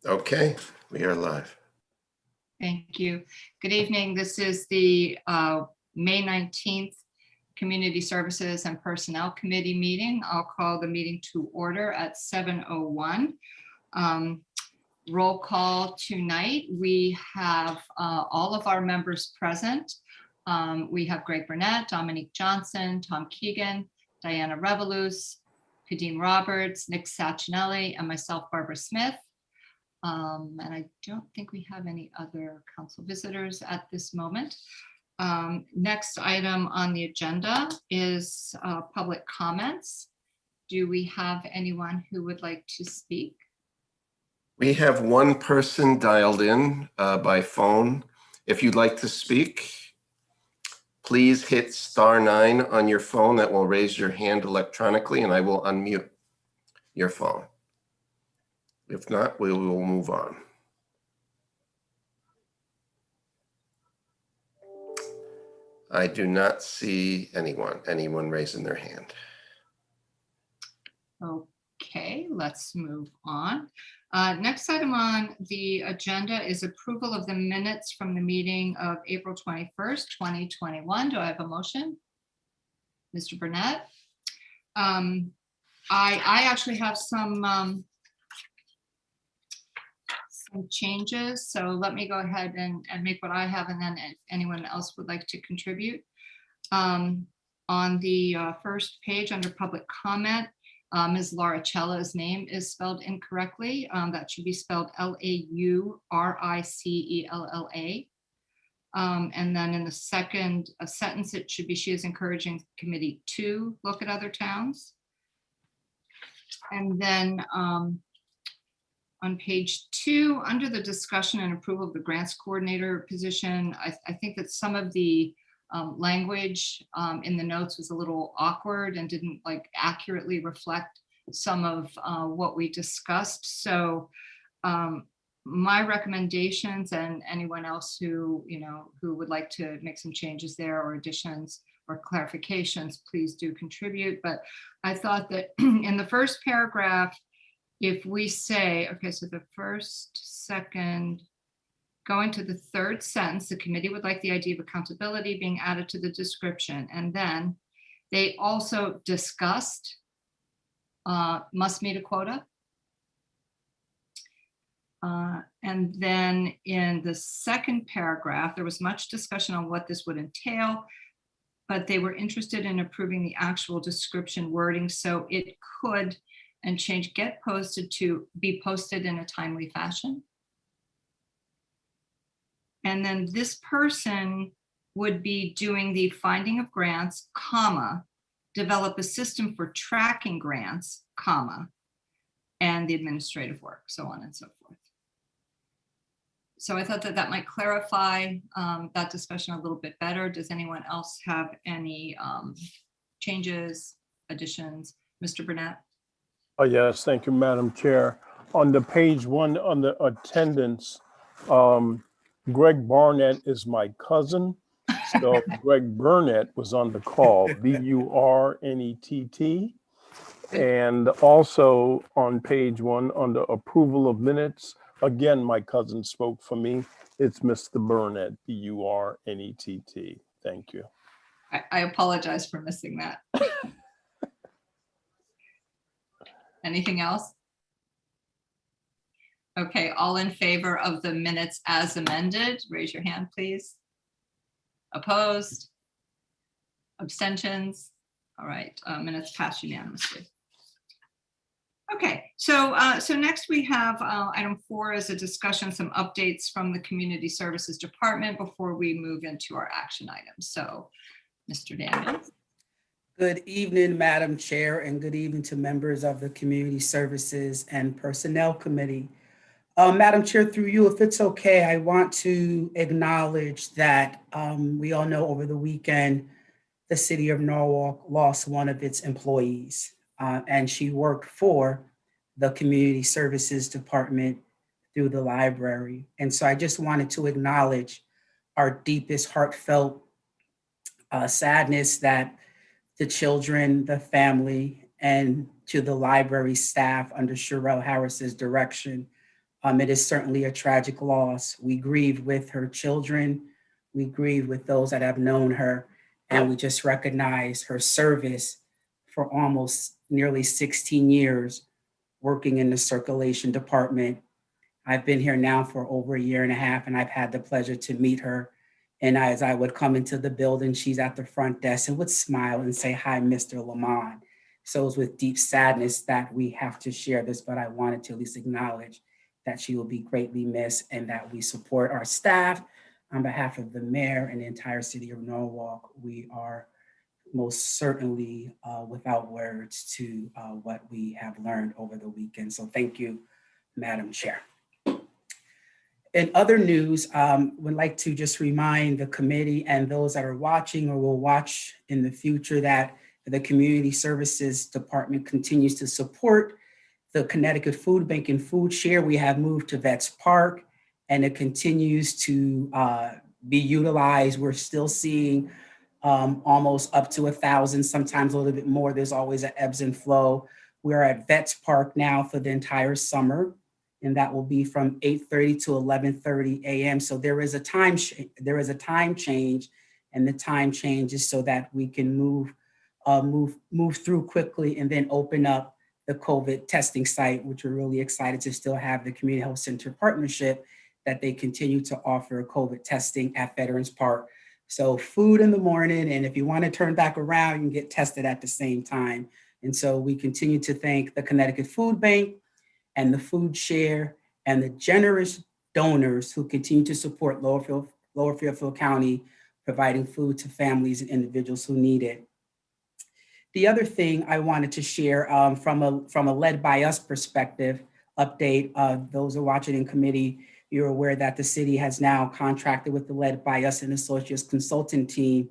Okay, we are live. Thank you. Good evening. This is the May 19th Community Services and Personnel Committee meeting. I'll call the meeting to order at 7:01. Roll call tonight. We have all of our members present. We have Greg Burnett, Dominique Johnson, Tom Keegan, Diana Revolus, Kadeen Roberts, Nick Sachinelli, and myself, Barbara Smith. And I don't think we have any other council visitors at this moment. Next item on the agenda is public comments. Do we have anyone who would like to speak? We have one person dialed in by phone. If you'd like to speak, please hit *9 on your phone. That will raise your hand electronically and I will unmute your phone. If not, we will move on. I do not see anyone raising their hand. Okay, let's move on. Next item on the agenda is approval of the minutes from the meeting of April 21st, 2021. Do I have a motion? Mr. Burnett? I actually have some changes, so let me go ahead and make what I have, and then if anyone else would like to contribute. On the first page under public comment, Ms. Laura Cella's name is spelled incorrectly. That should be spelled Lauricella. And then in the second sentence, it should be, she is encouraging the committee to look at other towns. And then on page 2, under the discussion and approval of the grants coordinator position, I think that some of the language in the notes was a little awkward and didn't accurately reflect some of what we discussed. So my recommendations, and anyone else who would like to make some changes there or additions or clarifications, please do contribute. But I thought that in the first paragraph, if we say, okay, so the first, second, going to the third sentence, the committee would like the idea of accountability being added to the description. And then they also discussed must meet a quota. And then in the second paragraph, there was much discussion on what this would entail, but they were interested in approving the actual description wording so it could, and change get posted to be posted in a timely fashion. And then this person would be doing the finding of grants, comma, develop a system for tracking grants, comma, and the administrative work, so on and so forth. So I thought that that might clarify that discussion a little bit better. Does anyone else have any changes, additions? Mr. Burnett? Yes, thank you, Madam Chair. On the page 1 on the attendance, Greg Barnett is my cousin. So Greg Burnett was on the call, B-U-R-N-E-T-T. And also on page 1 on the approval of minutes, again, my cousin spoke for me. It's Mr. Burnett, B-U-R-N-E-T-T. Thank you. I apologize for missing that. Anything else? Okay, all in favor of the minutes as amended, raise your hand, please. Opposed? Abstentions? All right, minutes pass unanimously. Okay, so next we have item 4 is a discussion, some updates from the Community Services Department before we move into our action items. So, Mr. Daniels. Good evening, Madam Chair, and good evening to members of the Community Services and Personnel Committee. Madam Chair, through you, if it's okay, I want to acknowledge that we all know over the weekend, the city of Norwalk lost one of its employees, and she worked for the Community Services Department through the library. And so I just wanted to acknowledge our deepest heartfelt sadness that the children, the family, and to the library staff under Sherelle Harris's direction It is certainly a tragic loss. We grieve with her children. We grieve with those that have known her, and we just recognize her service for almost nearly 16 years working in the circulation department. I've been here now for over a year and a half, and I've had the pleasure to meet her. And as I would come into the building, she's at the front desk and would smile and say, "Hi, Mr. Lamont." So it's with deep sadness that we have to share this, but I wanted to at least acknowledge that she will be greatly missed and that we support our staff. On behalf of the mayor and the entire city of Norwalk, we are most certainly without words to what we have learned over the weekend. So thank you, Madam Chair. In other news, would like to just remind the committee and those that are watching or will watch in the future that the Community Services Department continues to support the Connecticut Food Bank and Food Share. We have moved to Vets Park and it continues to be utilized. We're still seeing almost up to 1,000, sometimes a little bit more. There's always an ebbs and flow. We're at Vets Park now for the entire summer, and that will be from 8:30 to 11:30 a.m. So there is a time change, and the time change is so that we can move through quickly and then open up the COVID testing site, which we're really excited to still have the Community Health Center partnership that they continue to offer COVID testing at Veterans Park. So food in the morning, and if you want to turn back around, you can get tested at the same time. And so we continue to thank the Connecticut Food Bank and the Food Share and the generous donors who continue to support Lower Fairfield County, providing food to families and individuals who need it. The other thing I wanted to share from a Led by Us perspective update, those who are watching in committee, you're aware that the city has now contracted with the Led by Us and Associates consultant team.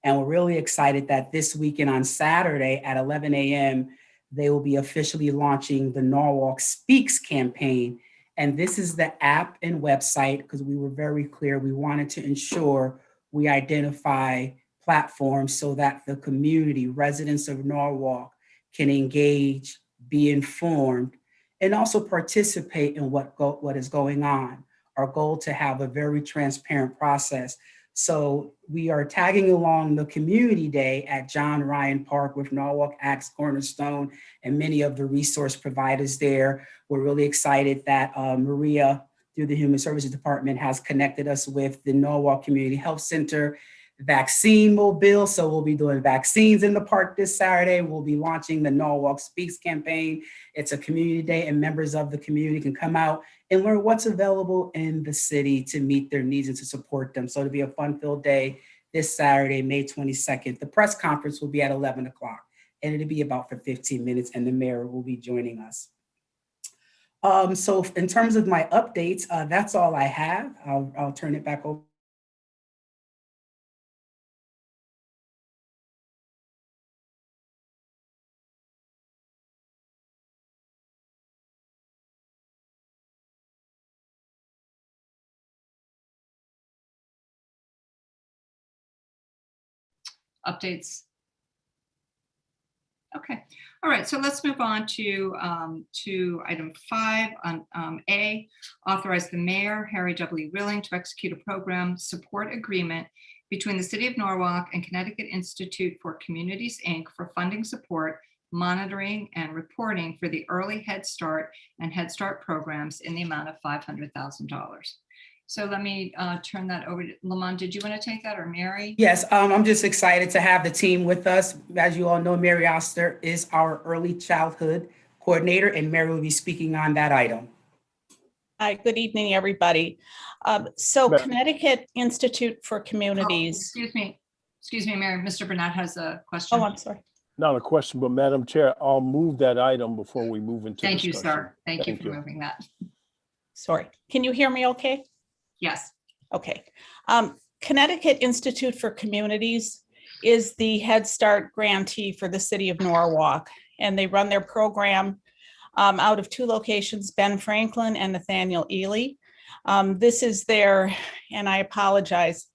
And we're really excited that this weekend on Saturday at 11 a.m., they will be officially launching the Norwalk Speaks campaign. And this is the app and website, because we were very clear, we wanted to ensure we identify platforms so that the community, residents of Norwalk, can engage, be informed, and also participate in what is going on. Our goal to have a very transparent process. So we are tagging along the community day at John Ryan Park with Norwalk Acts Cornerstone and many of the resource providers there. We're really excited that Maria, through the Human Services Department, has connected us with the Norwalk Community Health Center vaccine mobile. So we'll be doing vaccines in the park this Saturday. We'll be launching the Norwalk Speaks campaign. It's a community day and members of the community can come out and learn what's available in the city to meet their needs and to support them. So it'll be a fun-filled day this Saturday, May 22nd. The press conference will be at 11 o'clock and it'll be about for 15 minutes and the mayor will be joining us. So in terms of my updates, that's all I have. I'll turn it back over. Updates. Okay, all right, so let's move on to item 5 on A, authorize the mayor, Harry W. Rilling, to execute a program support agreement between the City of Norwalk and Connecticut Institute for Communities, Inc. for funding support, monitoring, and reporting for the early Head Start and Head Start programs in the amount of $500,000. So let me turn that over to Lamont. Did you want to take that, or Mary? Yes, I'm just excited to have the team with us. As you all know, Mary Oster is our early childhood coordinator, and Mary will be speaking on that item. Hi, good evening, everybody. So Connecticut Institute for Communities. Excuse me, Mary. Mr. Burnett has a question. Oh, I'm sorry. Not a question, but Madam Chair, I'll move that item before we move into Thank you, discussion. sir. Thank you for moving that. Sorry. Can you hear me okay? Yes. Okay. Connecticut Institute for Communities is the Head Start grantee for the City of Norwalk, and they run their program out of 2 locations, Ben Franklin and Nathaniel Ely. This is their, and I apologize,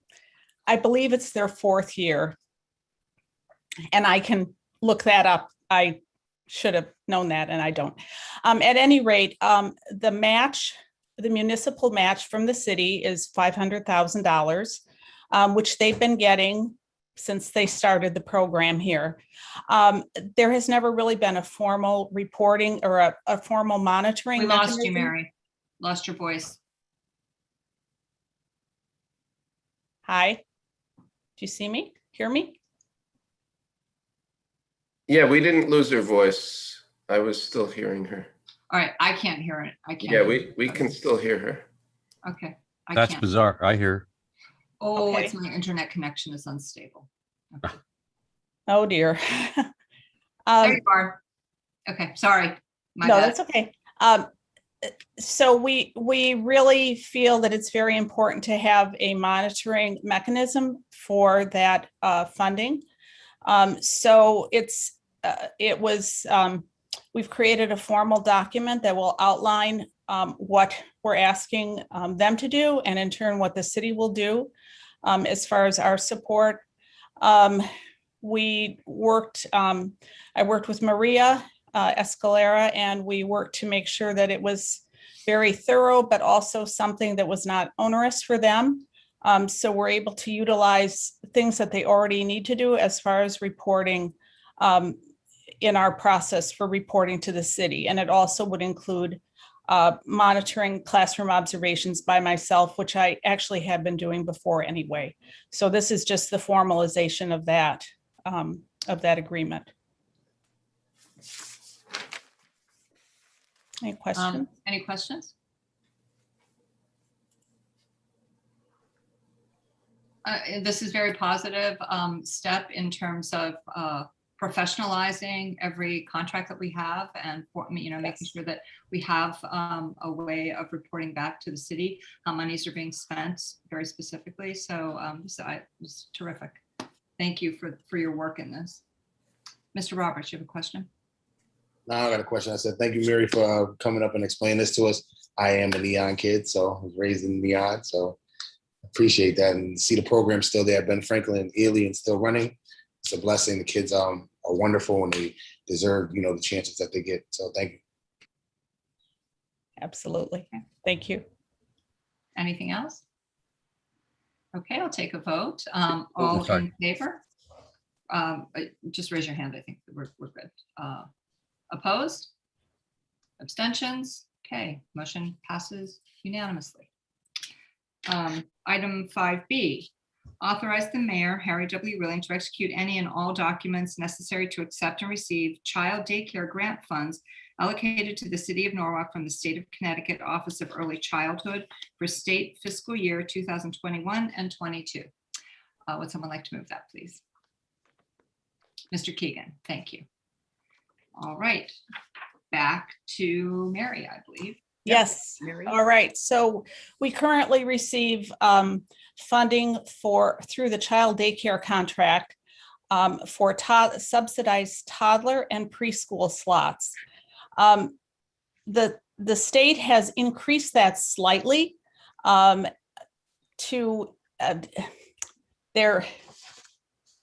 I believe it's their 4th year, and I can look that up. I should have known that, and I don't. At any rate, the match the municipal match from the city is $500,000, which they've been getting since they started the program here. There has never really been a formal reporting or a formal monitoring We lost you, mechanism. Mary. Lost your voice. Hi, do you see me, hear me? Yeah, we didn't lose her voice. I was still hearing her. All right, I can't hear it. I can't. Yeah, hear we it. can still hear her. Okay, I That's can't. bizarre. I hear. Oh, Okay. it's my internet connection is unstable. Okay. Oh, dear. There you are. Okay, sorry. My No, bad. that's okay. So we really feel that it's very important to have a monitoring mechanism for that funding. So we've created a formal document that will outline what we're asking them to do, and in turn what the city will do as far as our support. I worked with Maria Escalera, and we worked to make sure that it was very thorough, but also something that was not onerous for them. So we're able to utilize things that they already need to do as far as reporting in our process for reporting to the city. And it also would include monitoring classroom observations by myself, which I actually had been doing before anyway. So this is just the formalization of that agreement. Any questions? Any questions? This is very positive step in terms of professionalizing every contract that we have, and making sure that we have a way of reporting back to the city how monies are being spent very specifically. So this was terrific. Thank you for your work in this. Mr. Roberts, you have a question? No, I got a question. I said, thank you, Mary, for coming up and explaining this to us. I am a Neon kid, so I was raised in Neon, so appreciate that, and see the program still there. Ben Franklin and Ely and still running. It's a blessing. The kids are wonderful, and they deserve, the chances that they get. So thank you. Absolutely. Thank you. Anything else? Okay, I'll take a vote. All in favor? Just raise your hand. I think we're good. Opposed? Abstentions? Okay, motion passes unanimously. Item 5B, authorize the mayor, Harry W. Willing, to execute any and all documents necessary to accept and receive child daycare grant funds allocated to the city of Norwalk from the state of Connecticut Office of Early Childhood for state fiscal year 2021 and 22. Would someone like to move that, please? Mr. Keegan, thank you. All right, back to Mary, I believe. Yes. Mary. All right. So we currently receive funding through the child daycare contract for subsidized toddler and preschool slots. The state has increased that slightly to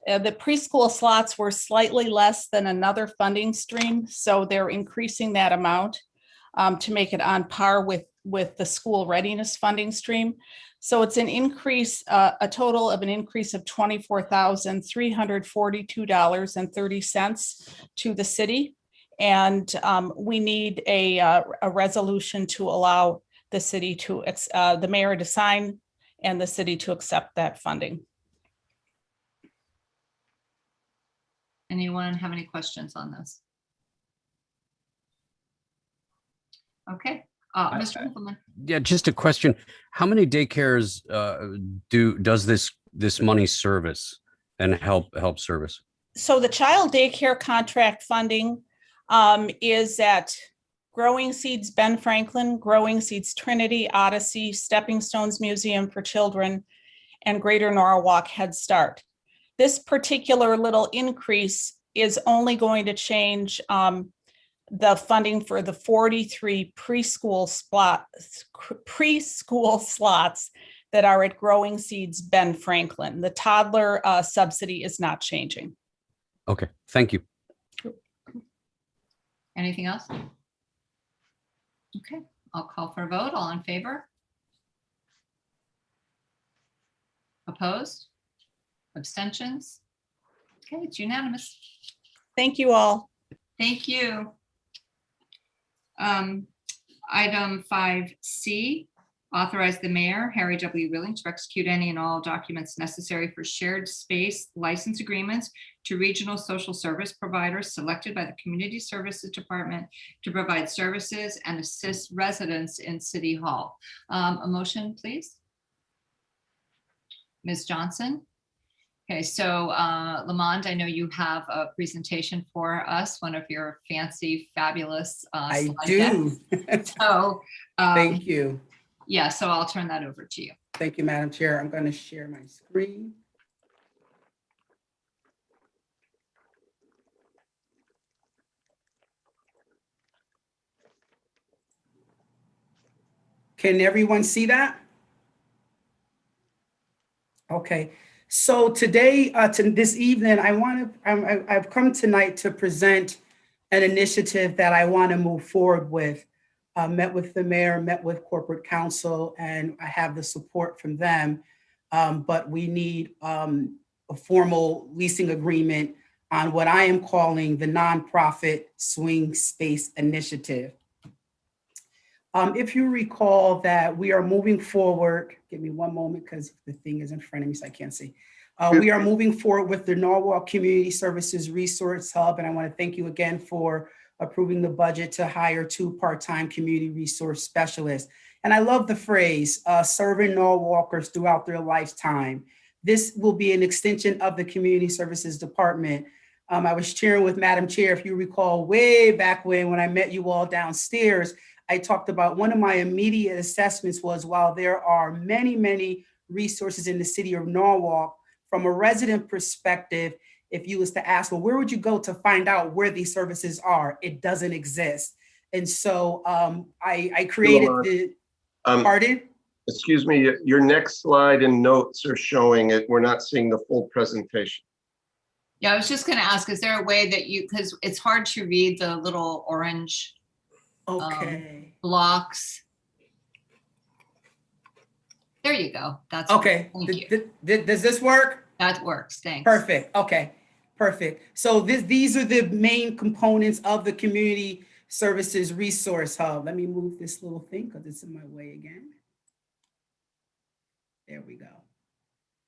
the preschool slots were slightly less than another funding stream, so they're increasing that amount to make it on par with the school readiness funding stream. So it's an increase, a total of an increase of $24,342.30 to the city. And we need a resolution to allow the city to, the mayor to sign and the city to accept that funding. Anyone have any questions on this? Okay, Mr. Huffleman. Yeah, just a question. How many daycares does this money service and help service? So the child daycare contract funding is at Growing Seeds Ben Franklin, Growing Seeds Trinity, Odyssey, Stepping Stones Museum for Children, and Greater Norwalk Head Start. This particular little increase is only going to change the funding for the 43 preschool slots that are at Growing Seeds Ben Franklin. The toddler subsidy is not changing. Okay, thank you. Anything else? Okay, I'll call for a vote. All in favor? Opposed? Abstentions? Okay, it's unanimous. Thank you all. Thank you. Item 5C, authorize the mayor, Harry W. Willing, to execute any and all documents necessary for shared space license agreements to regional social service providers selected by the Community Services Department to provide services and assist residents in City Hall. A motion, please. Ms. Johnson? Okay, so Lamond, I know you have a presentation for us, one of your fancy, fabulous I slide do. decks. So, Thank you. yeah, so I'll turn that over to you. Thank you, Madam Chair. I'm going to share my screen. Can everyone see that? Okay. So today, this evening, I've come tonight to present an initiative that I want to move forward with. Met with the mayor, met with corporate counsel, and I have the support from them. But we need a formal leasing agreement on what I am calling the nonprofit Swing Space Initiative. If you recall that we are moving forward, give me one moment because the thing is in front of me so I can't see. We are moving forward with the Norwalk Community Services Resource Hub, and I want to thank you again for approving the budget to hire 2 part-time community resource specialists. And I love the phrase, serving Norwalkers throughout their lifetime. This will be an extension of the Community Services Department. I was sharing with Madam Chair, if you recall, way back when I met you all downstairs, I talked about one of my immediate assessments was while there are many, many resources in the city of Norwalk, from a resident perspective, if you was to ask, well, where would you go to find out where these services are? It doesn't exist. And so I created the, pardon? Excuse me, your next slide and notes are showing it. We're not seeing the full presentation. Yeah, I was just going to ask, is there a way that you, because it's hard to read the little orange blocks. There you go. That's okay. Thank you. Does this work? That works. Thanks. Perfect. Okay. Perfect. So these are the main components of the Community Services Resource Hub. Let me move this little thing because it's in my way again. There we go.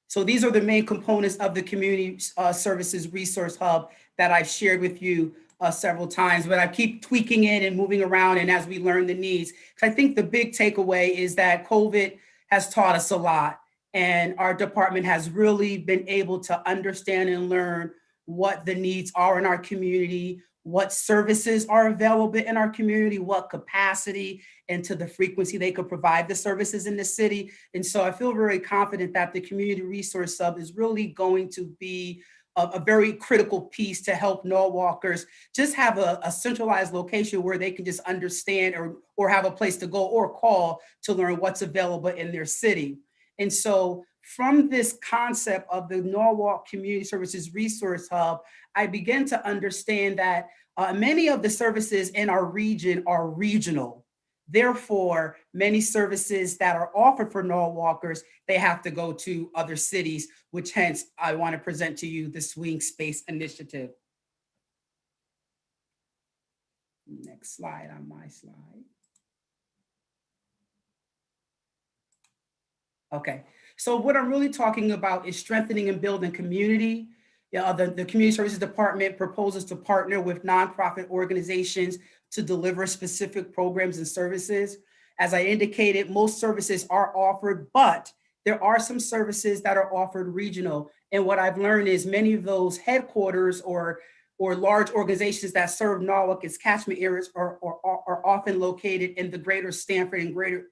So these are the main components of the Community Services Resource Hub that I've shared with you several times, but I keep tweaking it and moving around, and as we learn the needs. I think the big takeaway is that COVID has taught us a lot, and our department has really been able to understand and learn what the needs are in our community, what services are available in our community, what capacity and to the frequency they could provide the services in the city. And so I feel very confident that the Community Resource Hub is really going to be a very critical piece to help Norwalkers just have a centralized location where they can just understand or have a place to go or call to learn what's available in their city. And so from this concept of the Norwalk Community Services Resource Hub, I began to understand that many of the services in our region are regional. Therefore, many services that are offered for Norwalkers, they have to go to other cities, which hence I want to present to you the Swing Space Initiative. Next slide on my slide. Okay, so what I'm really talking about is strengthening and building community. The Community Services Department proposes to partner with nonprofit organizations to deliver specific programs and services. As I indicated, most services are offered, but there are some services that are offered regional. And what I've learned is many of those headquarters or large organizations that serve Norwalk as catchment areas are often located in the greater Stamford and greater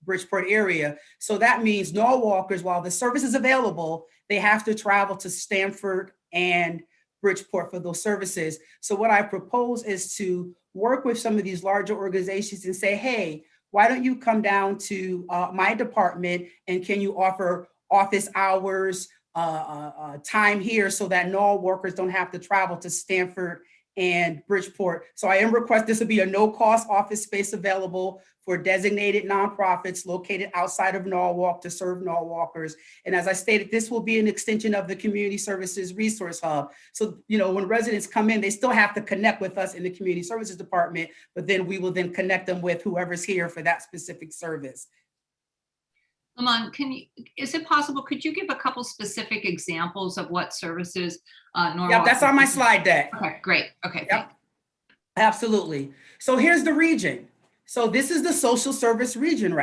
Bridgeport area. So that means Norwalkers, while the service is available, they have to travel to Stamford and Bridgeport for those services. So what I propose is to work with some of these larger organizations and say, hey, why don't you come down to my department and can you offer office hours, time here so that Norwalkers don't have to travel to Stamford and Bridgeport. So I am requesting this will be a no-cost office space available for designated nonprofits located outside of Norwalk to serve Norwalkers. And as I stated, this will be an extension of the Community Services Resource Hub. So, when residents come in, they still have to connect with us in the Community Services Department, but then we will then connect them with whoever's here for that specific service. Lamont, is it possible, could you give a couple specific examples of what services Norwalk? Yep, that's on my slide deck. Okay, great. Okay. Yep, absolutely. So here's the region. So this is the social service region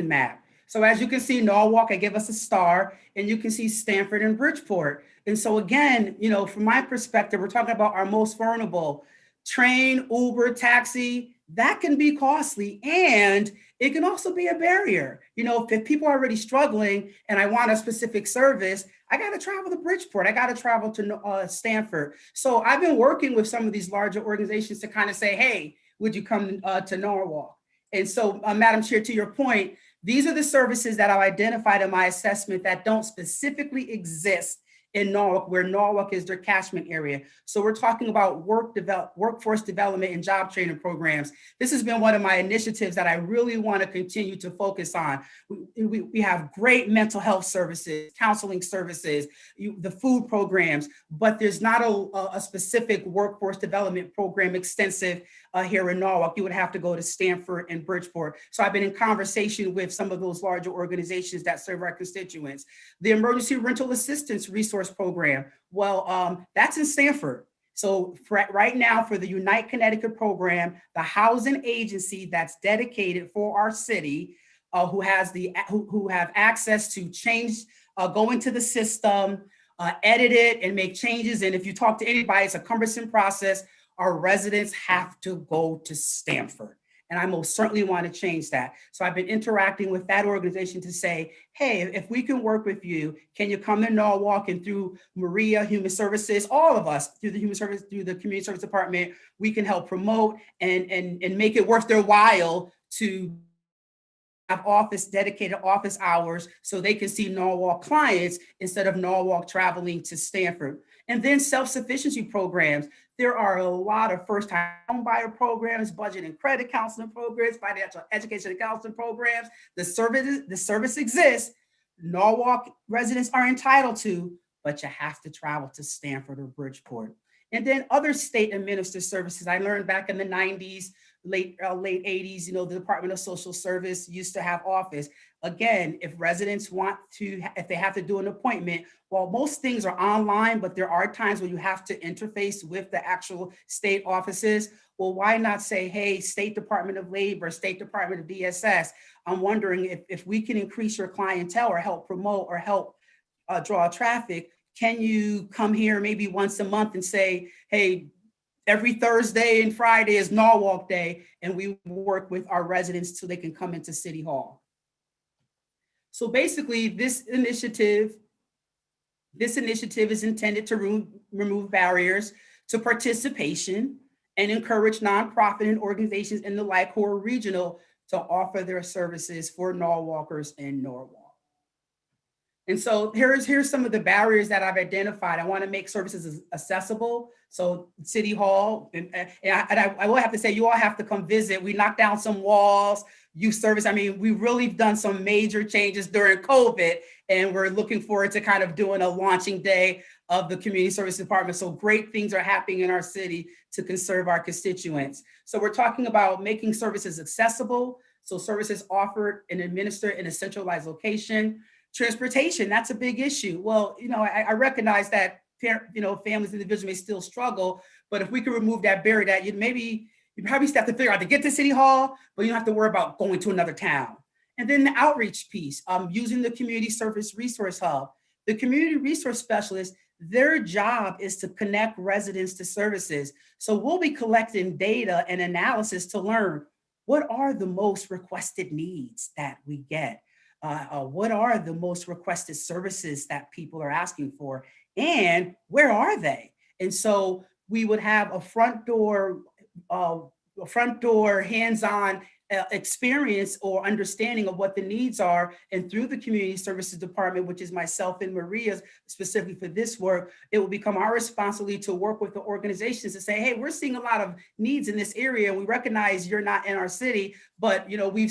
map. So as you can see, Norwalk, I give us a star, and you can see Stanford and Bridgeport. And so again, from my perspective, we're talking about our most vulnerable. Train, Uber, taxi, that can be costly, and it can also be a barrier. If people are already struggling and I want a specific service, I got to travel to Bridgeport. I got to travel to Stanford. So I've been working with some of these larger organizations to kind of say, hey, would you come to Norwalk? And so, Madam Chair, to your point, these are the services that I've identified in my assessment that don't specifically exist in Norwalk, where Norwalk is their catchment area. So we're talking about workforce development and job training programs. This has been one of my initiatives that I really want to continue to focus on. We have great mental health services, counseling services, the food programs, but there's not a specific workforce development program extensive here in Norwalk. You would have to go to Stanford and Bridgeport. So I've been in conversation with some of those larger organizations that serve our constituents. The Emergency Rental Assistance Resource Program, well, that's in Stanford. So right now for the Unite Connecticut program, the housing agency that's dedicated for our city, who have access to change, go into the system, edit it and make changes. And if you talk to anybody, it's a cumbersome process. Our residents have to go to Stanford. And I most certainly want to change that. So I've been interacting with that organization to say, hey, if we can work with you, can you come to Norwalk, and through Maria Human Services, all of us through the Community Service Department, we can help promote and make it worth their while to have dedicated office hours so they can see Norwalk clients instead of Norwalk traveling to Stanford. And then self-sufficiency programs. There are a lot of first-time home buyer programs, budget and credit counseling programs, financial education and counseling programs. The service exists. Norwalk residents are entitled to, but you have to travel to Stanford or Bridgeport. And then other state administered services. I learned back in the 90s, late 80s, the Department of Social Service used to have office. Again, if residents if they have to do an appointment, well, most things are online, but there are times where you have to interface with the actual state offices. Well, why not say, hey, State Department of Labor, State Department of DSS, I'm wondering if we can increase your clientele or help promote or help draw traffic. Can you come here maybe once a month and say, hey, every Thursday and Friday is Norwalk Day, and we work with our residents so they can come into City Hall. So basically, this initiative is intended to remove barriers to participation and encourage nonprofit and organizations in the like who are regional to offer their services for Norwalkers in Norwalk. And so here's some of the barriers that I've identified. I want to make services accessible. So City Hall, and I will have to say, you all have to come visit. We knocked down some walls, youth service. I mean, we've really done some major changes during COVID, and we're looking forward to kind of doing a launching day of the Community Service Department. So great things are happening in our city to conserve our constituents. So we're talking about making services accessible. So services offered and administered in a centralized location. Transportation, that's a big issue. Well, I recognize that, families, individuals may still struggle, but if we can remove that barrier, that you probably still have to figure out to get to City Hall, but you don't have to worry about going to another town. And then the outreach piece, using the Community Service Resource Hub. The Community Resource Specialists, their job is to connect residents to services. So we'll be collecting data and analysis to learn what are the most requested needs that we get. What are the most requested services that people are asking for, and where are they? And so we would have a front door hands-on experience or understanding of what the needs are. And through the community services department, which is myself and Maria's specifically for this work, it will become our responsibility to work with the organizations to say, hey, we're seeing a lot of needs in this area. We recognize you're not in our city, but we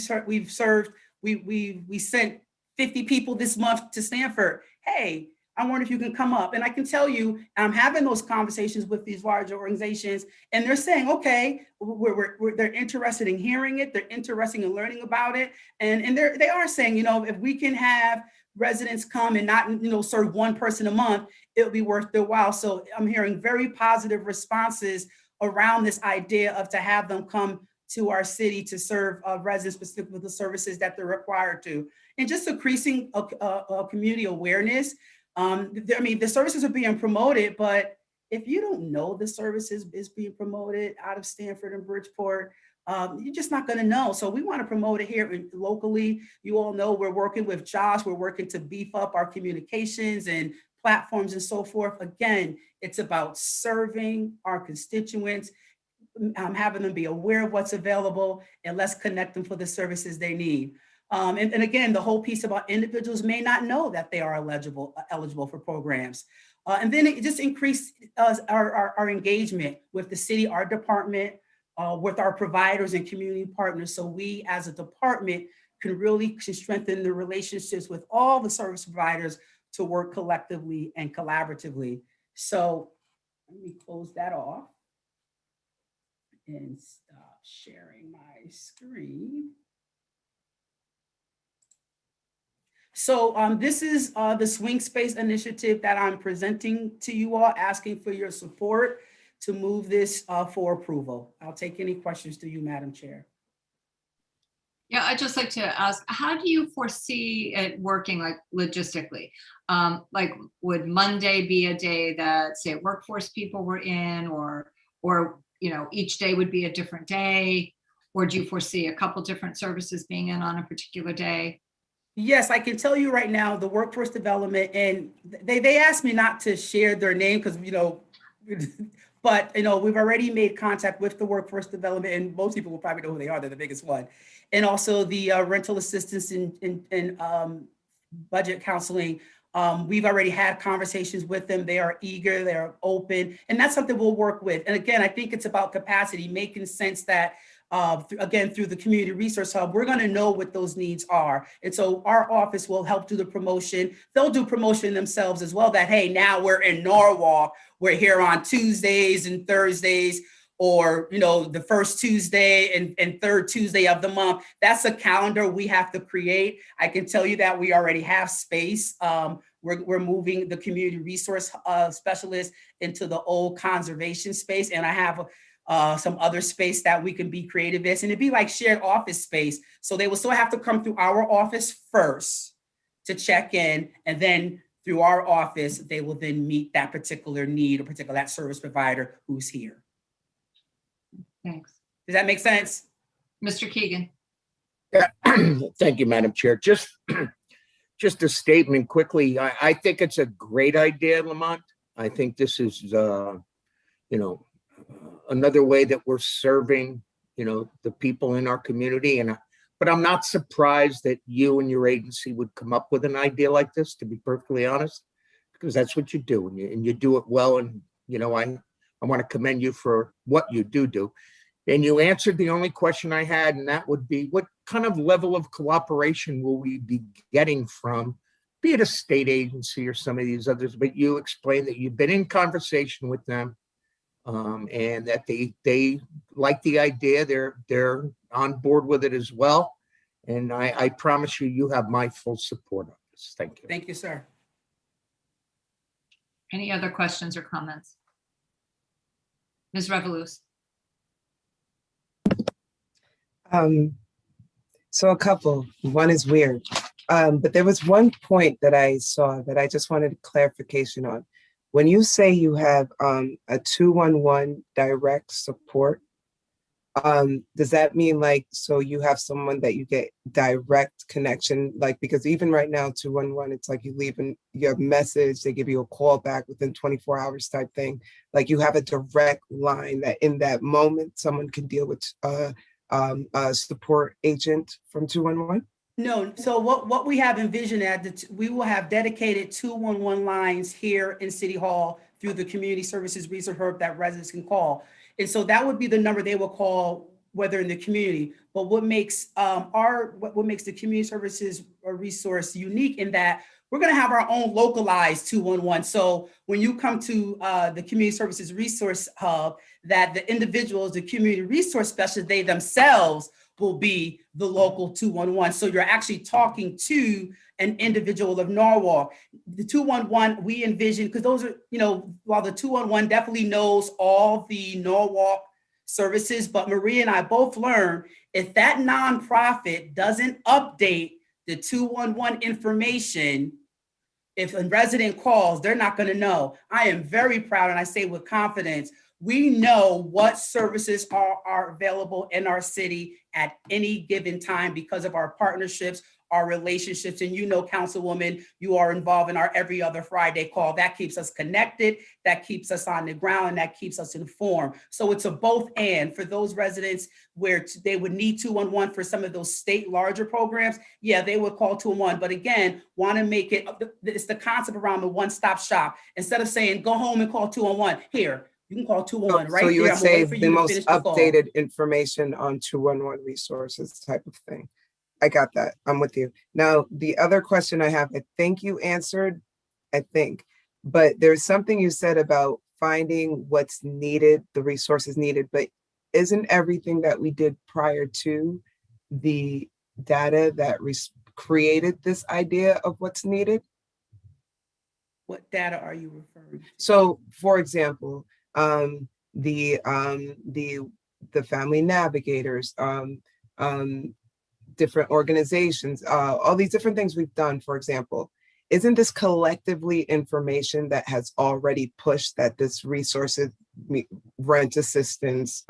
sent 50 people this month to Stanford. Hey, I wonder if you can come up. And I can tell you, I'm having those conversations with these larger organizations, and they're saying, okay, they're interested in hearing it. They're interested in learning about it. And they are saying, if we can have residents come and not, serve one person a month, it'll be worth their while. So I'm hearing very positive responses around this idea of to have them come to our city to serve residents specifically with the services that they're required to. And just increasing community awareness. The services are being promoted, but if you don't know the services is being promoted out of Stanford and Bridgeport, you're just not going to know. So we want to promote it here locally. You all know we're working with Josh. We're working to beef up our communications and platforms and so forth. Again, it's about serving our constituents, having them be aware of what's available, and let's connect them for the services they need. And again, the whole piece about individuals may not know that they are eligible for programs. And then it just increased our engagement with the city, our department, with our providers and community partners. So we as a department can really strengthen the relationships with all the service providers to work collectively and collaboratively. So let me close that off and stop sharing my screen. So this is the Swing Space initiative that I'm presenting to you all, asking for your support to move this for approval. I'll take any questions to you, Madam Chair. Yeah, I'd just like to ask, how do you foresee it working, like logistically? Like, would Monday be a day that, say, workforce people were in, or each day would be a different day? Or do you foresee a couple different services being in on a particular day? Yes, I can tell you right now, the workforce development, and they asked me not to share their name because, but, we've already made contact with the workforce development, and most people will probably know who they are. They're the biggest one. And also the rental assistance and budget counseling. We've already had conversations with them. They are eager, they're open, and that's something we'll work with. And again, I think it's about capacity, making sense that through the Community Resource Hub, we're going to know what those needs are. And so our office will help do the promotion. They'll do promotion themselves as well, that, hey, now we're in Norwalk. We're here on Tuesdays and Thursdays, or, the first Tuesday and third Tuesday of the month. That's a calendar we have to create. I can tell you that we already have space. We're moving the community resource specialist into the old conservation space. And I have some other space that we can be creative in, and it'd be like shared office space. So they will still have to come through our office first to check in, and then through our office, they will then meet that particular need or that service provider who's here. Thanks. Does that make sense? Mr. Keegan. Yeah, thank you, Madam Chair. Just a statement quickly. I think it's a great idea, Lamont. I think this is, another way that we're serving, the people in our community. But I'm not surprised that you and your agency would come up with an idea like this, to be perfectly honest, because that's what you do, and you do it well. And, I want to commend you for what you do. And you answered the only question I had, and that would be, what kind of level of cooperation will we be getting from, be it a state agency or some of these others? But you explained that you've been in conversation with them, and that they like the idea. They're on board with it as well. And I promise you have my full support on this. Thank you. Thank you, sir. Any other questions or comments? Ms. Revolus. So a couple. One is weird. But there was one point that I saw that I just wanted clarification on. When you say you have a 211 direct support, does that mean so you have someone that you get direct connection? Because even right now, 211, it's like you leave your message, they give you a call back within 24 hours type thing. You have a direct line that in that moment, someone can deal with a support agent from 211? No, so what we have envisioned we will have dedicated 211 lines here in City Hall through the Community Services Resource Hub that residents can call. And so that would be the number they will call, whether in the community. But what makes what makes the Community Services Resource unique in that we're going to have our own localized 211. So when you come to the Community Services Resource Hub, that the individuals, the community resource specialists, they themselves will be the local 211. So you're actually talking to an individual of Norwalk. The 211, we envision, because those are, while the 211 definitely knows all the Norwalk services, but Maria and I both learned if that nonprofit doesn't update the 211 information, if a resident calls, they're not going to know. I am very proud, and I say with confidence, we know what services are available in our city at any given time because of our partnerships, our relationships. And Councilwoman, you are involved in our every other Friday call. That keeps us connected, that keeps us on the ground, and that keeps us informed. So it's a both and for those residents where they would need 211 for some of those state larger programs. Yeah, they would call 211. But again, want to make it's the concept around the one-stop shop. Instead of saying, go home and call 211, here, you can call 211 right So you there. would say for the you to most finish the call. updated information on 211 resources type of thing. I got that. I'm with you. Now, the other question I have, I think you answered, but there's something you said about finding what's needed, the resources needed, but isn't everything that we did prior to the data that created this idea of what's needed? What data are you referring to? So, for example, the family navigators, different organizations, all these different things we've done, for example, isn't this collectively information that has already pushed that this resources, rent assistance,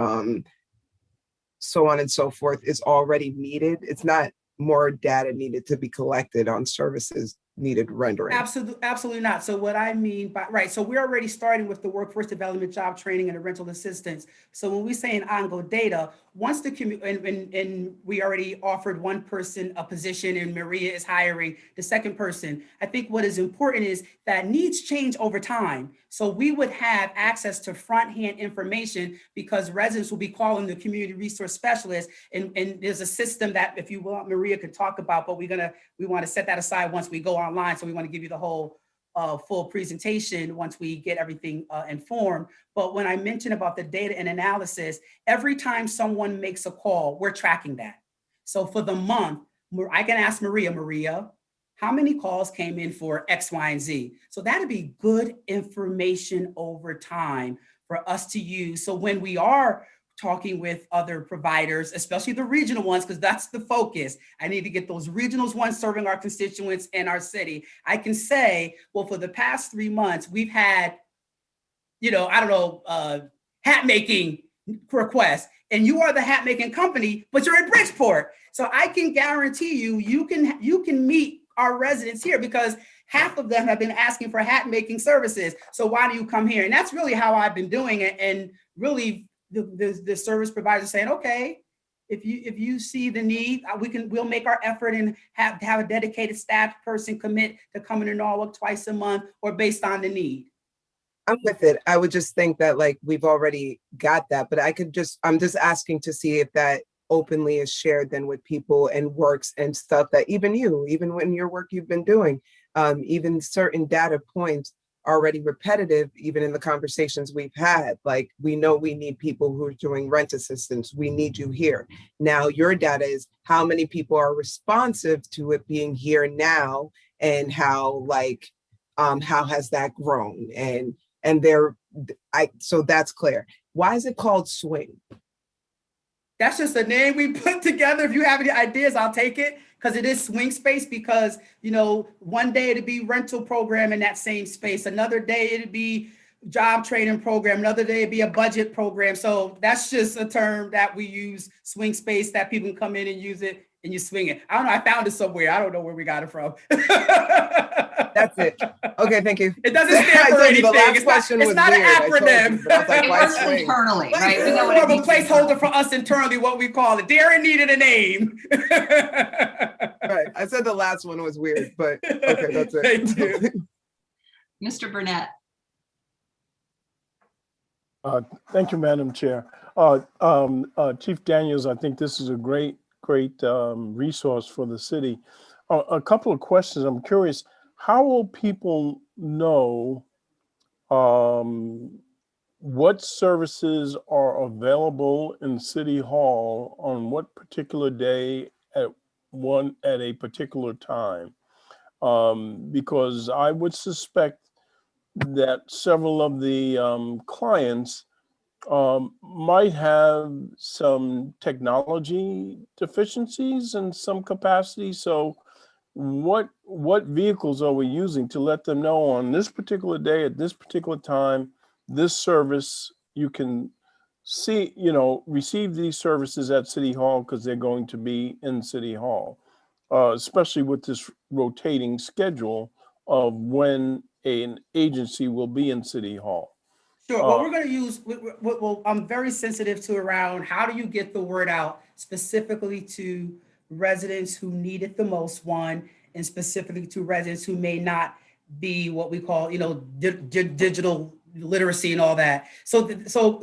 so on and so forth is already needed? It's not more data needed to be collected on services needed rendering. Absolutely not. So what I mean by, right, so we're already starting with the workforce development, job training, and the rental assistance. So when we say an ongoing data, once the and we already offered one person a position and Maria is hiring the second person, I think what is important is that needs change over time. So we would have access to front-hand information because residents will be calling the community resource specialist, and there's a system that, if you want, Maria could talk about, but we want to set that aside once we go online. So we want to give you the whole full presentation once we get everything informed. But when I mentioned about the data and analysis, every time someone makes a call, we're tracking that. So for the month, I can ask Maria, how many calls came in for X, Y, and Z? So that'd be good information over time for us to use. So when we are talking with other providers, especially the regional ones, because that's the focus. I need to get those regionals ones serving our constituents in our city. I can say, well, for the past 3 months, we've had, hat making requests, and you are the hat making company, but you're in Bridgeport. So I can guarantee you can meet our residents here because half of them have been asking for hat making services. So why do you come here? And that's really how I've been doing it. And really, the service providers saying, okay, if you see the need, we'll make our effort and have a dedicated staff person commit to coming to Norwalk twice a month or based on the need. I'm with it. I would just think that we've already got that, but I'm just asking to see if that openly is shared then with people and works and stuff that even when your work you've been doing, even certain data points already repetitive, even in the conversations we've had, we know we need people who are doing rent assistance. We need you here. Now your data is how many people are responsive to it being here now, and how has that grown? So that's clear. Why is it called Swing? That's just a name we put together. If you have any ideas, I'll take it, because it is swing space, because, one day it'd be rental program in that same space. Another day it'd be job training program. Another day it'd be a budget program. So that's just a term that we use, swing space, that people can come in and use it and you swing it. I don't know. I found it somewhere. I don't know where we got it from. That's it. Okay, thank you. It doesn't stand I for told you anything. the last It's not, question it's was not weird. an I told you, acronym. but I was like, It why works swing? internally, right? We It's know what more it of a means placeholder internally. for us internally, what we call it. Darren needed a name. Right. I said the last one was weird, but okay, that's it. Thank you. Mr. Burnett. Thank you, Madam Chair. Chief Daniels, I think this is a great resource for the city. A couple of questions. I'm curious, how will people know what services are available in City Hall on what particular day at a particular time? Because I would suspect that several of the clients might have some technology deficiencies in some capacity. So what vehicles are we using to let them know on this particular day at this particular time, this service, you can see, receive these services at City Hall because they're going to be in City Hall, especially with this rotating schedule of when an agency will be in City Hall. Sure. Well, we're going to use, well, I'm very sensitive to around how do you get the word out specifically to residents who need it the most, one, and specifically to residents who may not be what we call, digital literacy and all that. So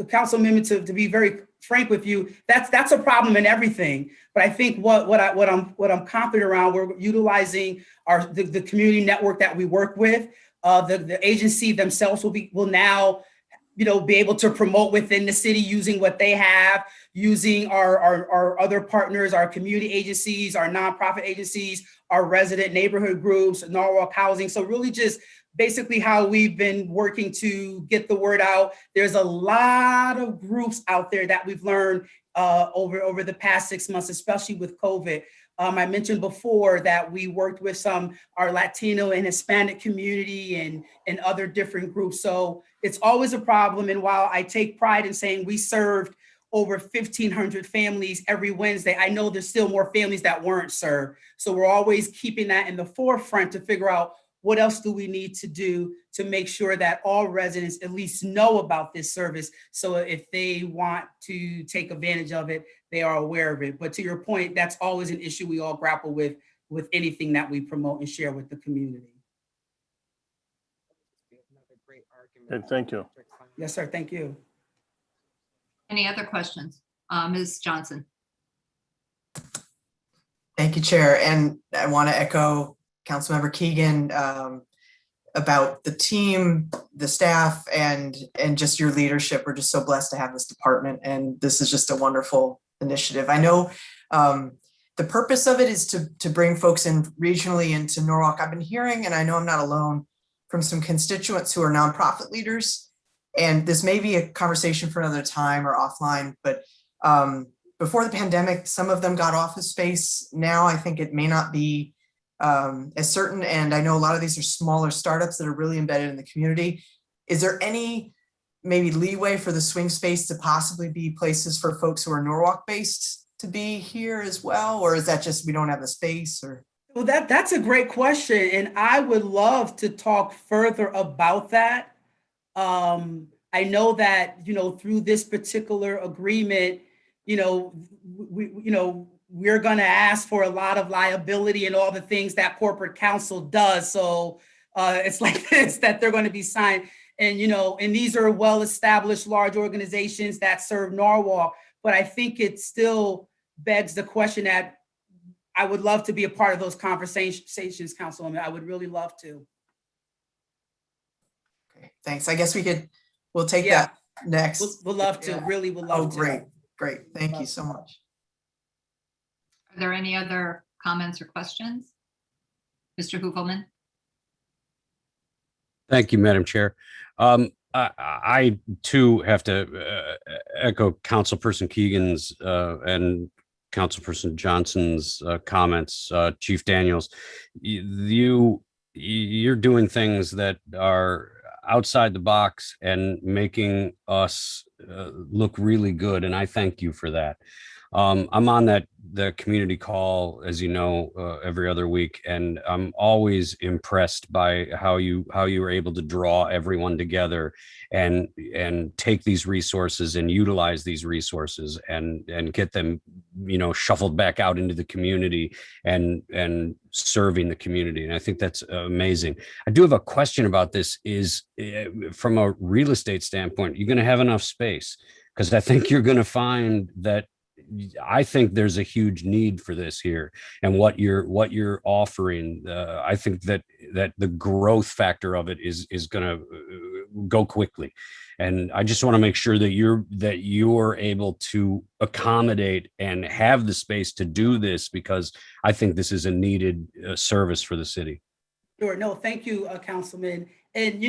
Councilman, to be very frank with you, that's a problem in everything. But I think what I'm confident around, we're utilizing the community network that we work with. The agency themselves will now be able to promote within the city using what they have, using our other partners, our community agencies, our nonprofit agencies, our resident neighborhood groups, Norwalk Housing. So really just basically how we've been working to get the word out. There's a lot of groups out there that we've learned over the past 6 months, especially with COVID. I mentioned before that we worked with our Latino and Hispanic community and other different groups. So it's always a problem. And while I take pride in saying we served over 1,500 families every Wednesday, I know there's still more families that weren't served. So we're always keeping that in the forefront to figure out what else do we need to do to make sure that all residents at least know about this service. So if they want to take advantage of it, they are aware of it. But to your point, that's always an issue we all grapple with anything that we promote and share with the community. Okay, thank you. Yes, sir. Thank you. Any other questions? Ms. Johnson. Thank you, Chair. And I want to echo Councilmember Keegan about the team, the staff, and just your leadership. We're just so blessed to have this department, and this is just a wonderful initiative. I know the purpose of it is to bring folks in regionally into Norwalk. I've been hearing, and I know I'm not alone, from some constituents who are nonprofit leaders, and this may be a conversation for another time or offline, but before the pandemic, some of them got office space. Now I think it may not be as certain, and I know a lot of these are smaller startups that are really embedded in the community. Is there any maybe leeway for the swing space to possibly be places for folks who are Norwalk based to be here as well? Or is that just we don't have the space? Or well, that's a great question. And I would love to talk further about that. I know that, through this particular agreement, we're going to ask for a lot of liability and all the things that corporate counsel does. So it's like this, that they're going to be signed. And, and these are well-established large organizations that serve Norwalk. But I think it still begs the question that I would love to be a part of those conversations, Councilwoman. I would really love to. Okay, thanks. I guess we'll take that next. We'll love to, really would love to. Great. Thank you so much. Are there any other comments or questions? Mr. Huffleman? Thank you, Madam Chair. I too have to echo Councilperson Keegan's and Councilperson Johnson's comments. Chief Daniels, you're doing things that are outside the box and making us look really good, and I thank you for that. I'm on the community call, as you know, every other week, and I'm always impressed by how you were able to draw everyone together and take these resources and utilize these resources and get them, shuffled back out into the community and serving the community. And I think that's amazing. I do have a question about this. Is from a real estate standpoint, you're going to have enough space? Because I think you're going to find that I think there's a huge need for this here, and what you're offering. I think that the growth factor of it is going to go quickly, and I just want to make sure that you're able to accommodate and have the space to do this, because I think this is a needed service for the city. Sure. No, thank you, Councilman. And, we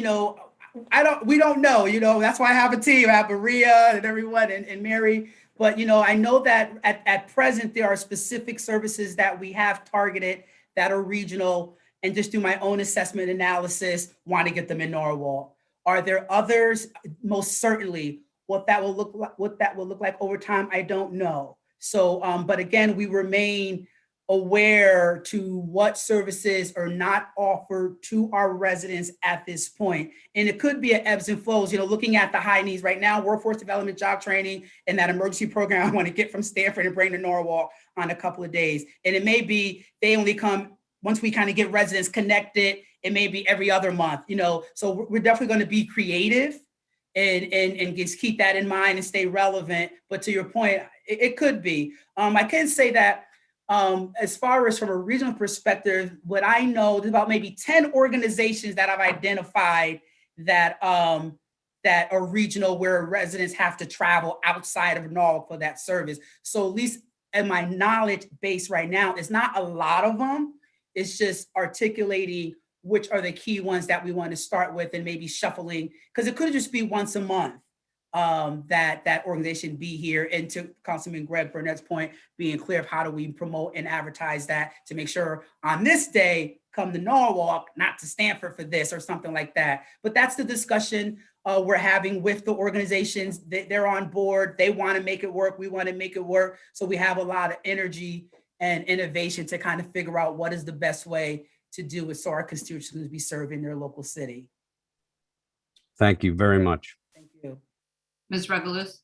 don't know, that's why I have a team. I have Maria and everyone and Mary. But, I know that at present, there are specific services that we have targeted that are regional, and just do my own assessment analysis, want to get them in Norwalk. Are there others? Most certainly. What that will look like over time, I don't know. So, but again, we remain aware to what services are not offered to our residents at this point. And it could be an ebbs and flows, looking at the high needs right now, workforce development, job training, and that emergency program I want to get from Stanford and bring to Norwalk on a couple of days. And it may be they only come once we kind of get residents connected. It may be every other month, so we're definitely going to be creative and just keep that in mind and stay relevant. But to your point, it could be. I can say that as far as from a regional perspective, what I know, there's about maybe 10 organizations that I've identified that that are regional, where residents have to travel outside of Norwalk for that service. So at least in my knowledge base right now, it's not a lot of them. It's just articulating which are the key ones that we want to start with, and maybe shuffling, because it could just be once a month that organization be here. And to Councilman Greg Burnett's point, being clear of how do we promote and advertise that to make sure on this day, come to Norwalk, not to Stanford for this or something like that. But that's the discussion we're having with the organizations. They're on board. They want to make it work. We want to make it work. So we have a lot of energy and innovation to kind of figure out what is the best way to do it so our constituents be served in their local city. Thank you very much. Thank you. Ms. Regalus?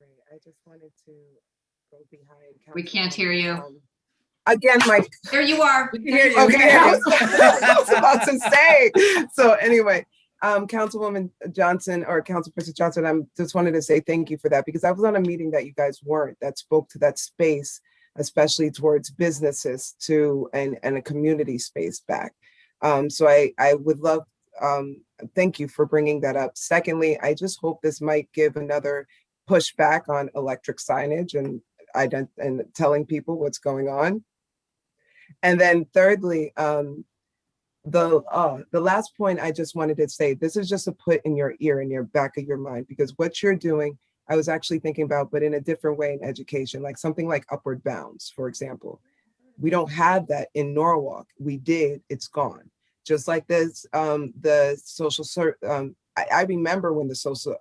I just wanted to go behind. We can't hear you. Again, Mike. There you are. We can hear you. Okay, I was about to say. So anyway, Councilwoman Johnson, or Councilperson Johnson, I just wanted to say thank you for that, because I was on a meeting that you guys weren't, that spoke to that space, especially towards businesses too, and a community space back. So I would love, thank you for bringing that up. Secondly, I just hope this might give another pushback on electric signage and telling people what's going on. And then thirdly, the last point I just wanted to say, this is just a put in your ear, in your back of your mind, because what you're doing, I was actually thinking about, but in a different way in education, like something like Upward Bounds, for example. We don't have that in Norwalk. We did, it's gone. Just like this, the social, I remember when the social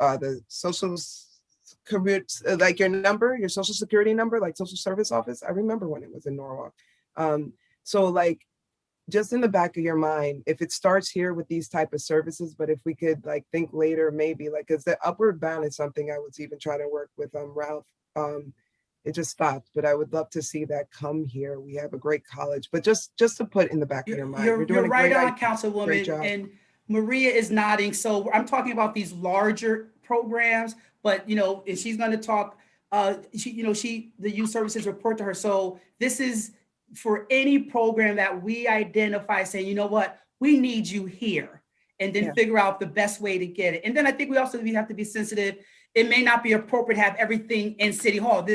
like your number, your social security number, like social service office, I remember when it was in Norwalk. So like, just in the back of your mind, if it starts here with these type of services, but if we could like think later, maybe like, because the Upward Bound is something I was even trying to work with Ralph. It just stopped, but I would love to see that come here. We have a great college, but just to put in the back of your mind. You're right on, Councilwoman, and Maria is nodding. So I'm talking about these larger programs, but and she's going to talk. The youth services report to her. So this is for any program that we identify, saying, you know what, we need you here, and then figure out the best way to get it. And then I think we have to be sensitive. It may not be appropriate to have everything in City Hall,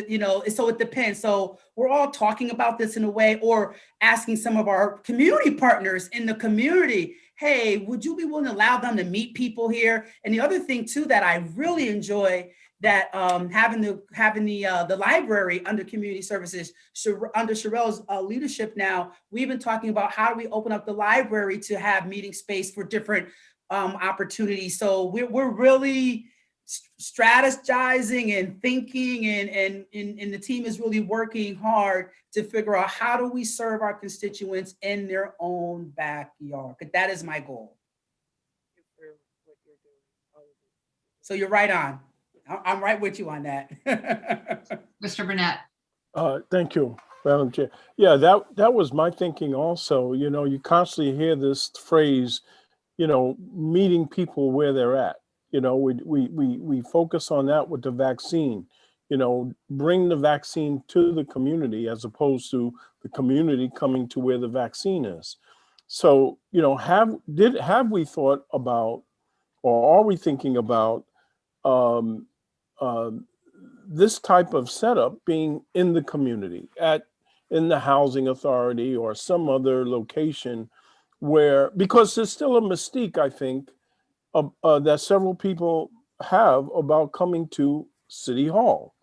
so it depends. So we're all talking about this in a way, or asking some of our community partners in the community, hey, would you be willing to allow them to meet people here? And the other thing too, that I really enjoy, that having the library under community services, under Sherelle's leadership now, we've been talking about how do we open up the library to have meeting space for different opportunities. So we're really strategizing and thinking, and the team is really working hard to figure out how do we serve our constituents in their own backyard. But that is my goal. So you're right on. I'm right with you on that. Mr. Burnett. Thank you, Madam Chair. Yeah, that was my thinking also. You know, you constantly hear this phrase, you know, meeting people where they're at. You know, we focus on that with the vaccine. You know, bring the vaccine to the community as opposed to the community coming to where the vaccine is. So, you know, have we thought about, or are we thinking about um, this type of setup being in the community, in the housing authority or some other location where, because there's still a mystique, I think, that several people have about coming to City Hall.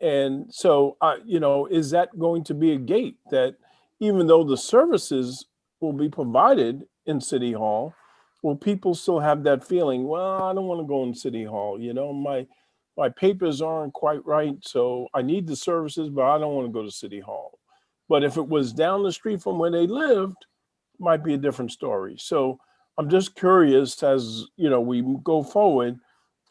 And so, you know, is that going to be a gate that even though the services will be provided in City Hall, will people still have that feeling, well, I don't want to go in City Hall, you know, my papers aren't quite right, so I need the services, but I don't want to go to City Hall. But if it was down the street from where they lived, might be a different story. So I'm just curious, as you know, we go forward,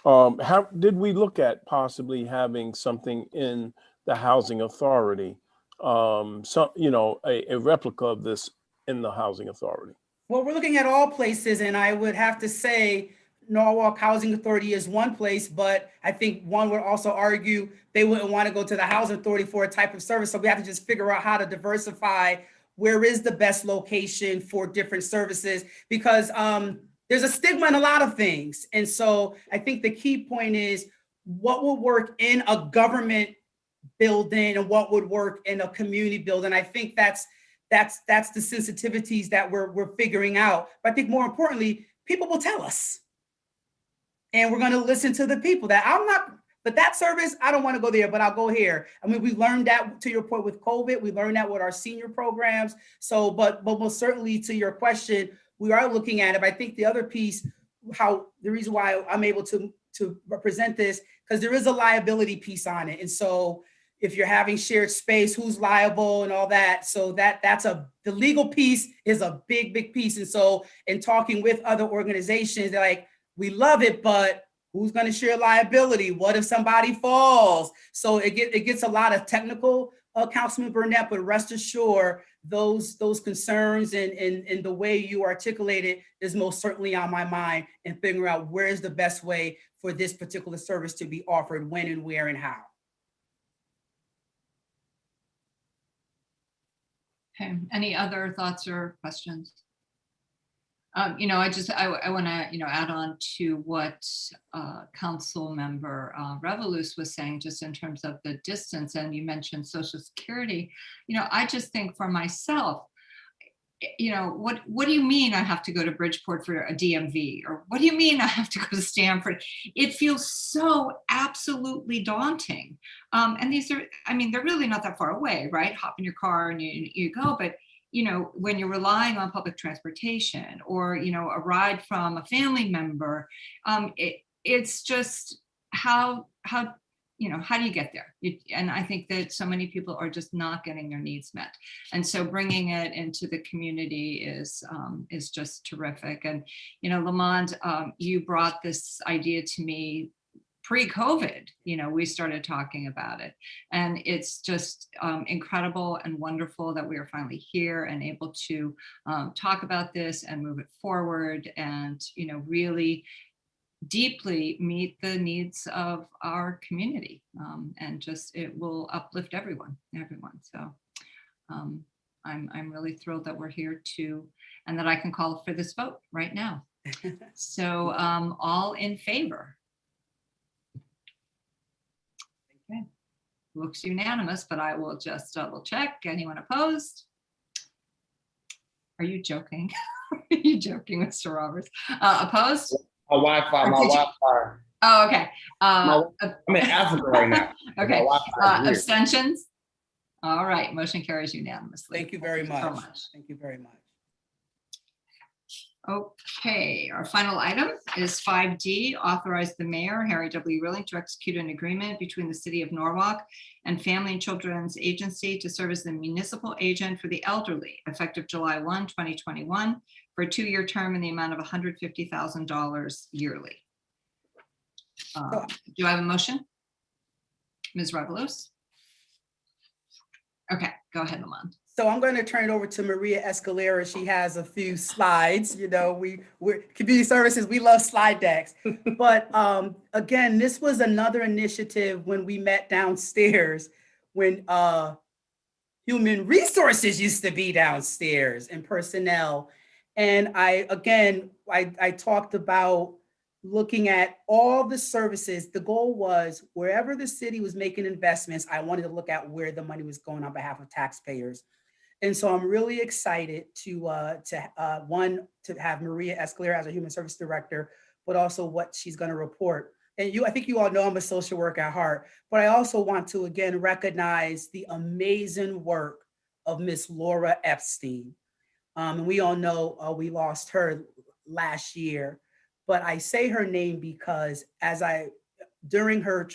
how did we look at possibly having something in the housing authority, some, you know, a replica of this in the housing authority? Well, we're looking at all places, and I would have to say Norwalk Housing Authority is one place, but I think one would also argue they wouldn't want to go to the housing authority for a type of service. So we have to just figure out how to diversify where is the best location for different services, because there's a stigma in a lot of things. And so I think the key point is what will work in a government building and what would work in a community building. I think that's the sensitivities that we're figuring out. But I think more importantly, people will tell us. And we're going to listen to the people that but that service, I don't want to go there, but I'll go here. I mean, we learned that, to your point, with COVID, we learned that with our senior programs. So, but most certainly to your question, we are looking at it. But I think the other piece, the reason why I'm able to represent this, because there is a liability piece on it. And so if you're having shared space, who's liable and all that. So the legal piece is a big piece. And so in talking with other organizations, they're like, we love it, but who's going to share liability? What if somebody falls? So it gets a lot of technical, Councilman Burnett, but rest assured, those concerns and the way you articulate it is most certainly on my mind, and figuring out where is the best way for this particular service to be offered, when and where and how. Okay, any other thoughts or questions? You know, I want to, you know, add on to what Council Member Revolus was saying, just in terms of the distance, and you mentioned Social Security. You know, I just think for myself, you know, what do you mean I have to go to Bridgeport for a DMV? Or what do you mean I have to go to Stanford? It feels so absolutely daunting. And these are, I mean, they're really not that far away, right? Hop in your car and you go, but you know, when you're relying on public transportation or, you know, a ride from a family member, it's just how, you know, how do you get there? And I think that so many people are just not getting their needs met. And so bringing it into the community is just terrific. And, you know, Lamont, you brought this idea to me pre-COVID. You know, we started talking about it, and it's just incredible and wonderful that we are finally here and able to talk about this and move it forward, and, you know, really deeply meet the needs of our community, and just it will uplift everyone. So I'm really thrilled that we're here and that I can call for this vote right now. So all in favor? Okay, looks unanimous, but I will just double check. Anyone opposed? Are you joking? Are you joking, Mr. Roberts? Opposed? My Wi-Fi. Oh, okay. I'm in Africa right now. Okay. My Wi-Fi is weird. Abstentions? All right, motion carries unanimously. Thank you very much. So much. Thank you very much. Okay, our final item is 5D, authorize the mayor, Harry W. Rilling, to execute an agreement between the city of Norwalk and Family and Children's Agency to serve as the municipal agent for the elderly, effective July 1, 2021, for a 2-year term in the amount of $150,000 yearly. Do I have a motion? Ms. Revelous? Okay, go ahead, Lamont. So I'm going to turn it over to Maria Escalera. She has a few slides. You know, we're community services, we love slide decks. But again, this was another initiative when we met downstairs when human resources used to be downstairs and personnel. And I talked about looking at all the services. The goal was wherever the city was making investments, I wanted to look at where the money was going on behalf of taxpayers. And so I'm really excited to have Maria Escalera as a human service director, but also what she's going to report. And I think you all know I'm a social worker at heart, but I also want to again recognize the amazing work of Miss Laura Epstein. And we all know we lost her last year, but I say her name because during her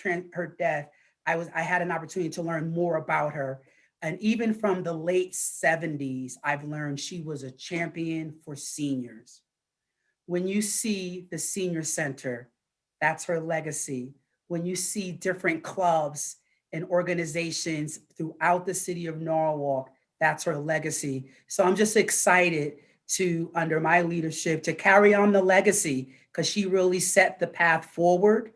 death, I had an opportunity to learn more about her. And even from the late 70s, I've learned she was a champion for seniors. When you see the senior center, that's her legacy. When you see different clubs and organizations throughout the city of Norwalk, that's her legacy. So I'm just excited to, under my leadership, to carry on the legacy, because she really set the path forward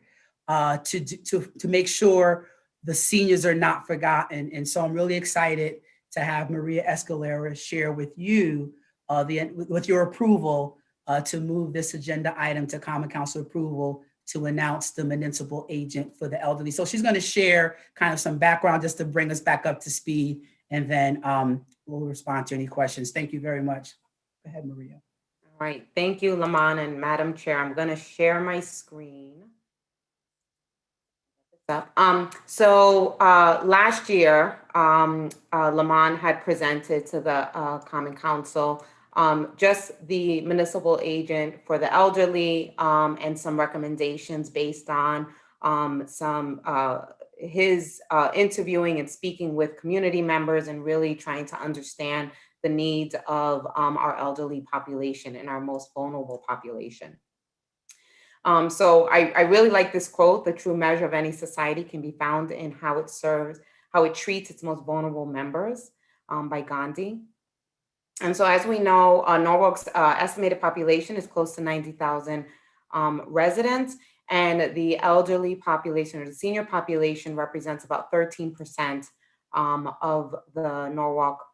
to make sure the seniors are not forgotten. And so I'm really excited to have Maria Escalera share with you, with your approval, to move this agenda item to Common Council approval to announce the municipal agent for the elderly. So she's going to share kind of some background just to bring us back up to speed, and then we'll respond to any questions. Thank you very much. Go ahead, Maria. All right, thank you, Lamont and Madam Chair. I'm going to share my screen. Last year, Lamont had presented to the Common Council just the municipal agent for the elderly and some recommendations based on his interviewing and speaking with community members and really trying to understand the needs of our elderly population and our most vulnerable population. So I really like this quote: "The true measure of any society can be found in how it treats its most vulnerable members," by Gandhi. And so as we know, Norwalk's estimated population is close to 90,000 residents, and the elderly population, or the senior population, represents about 13% of the Norwalk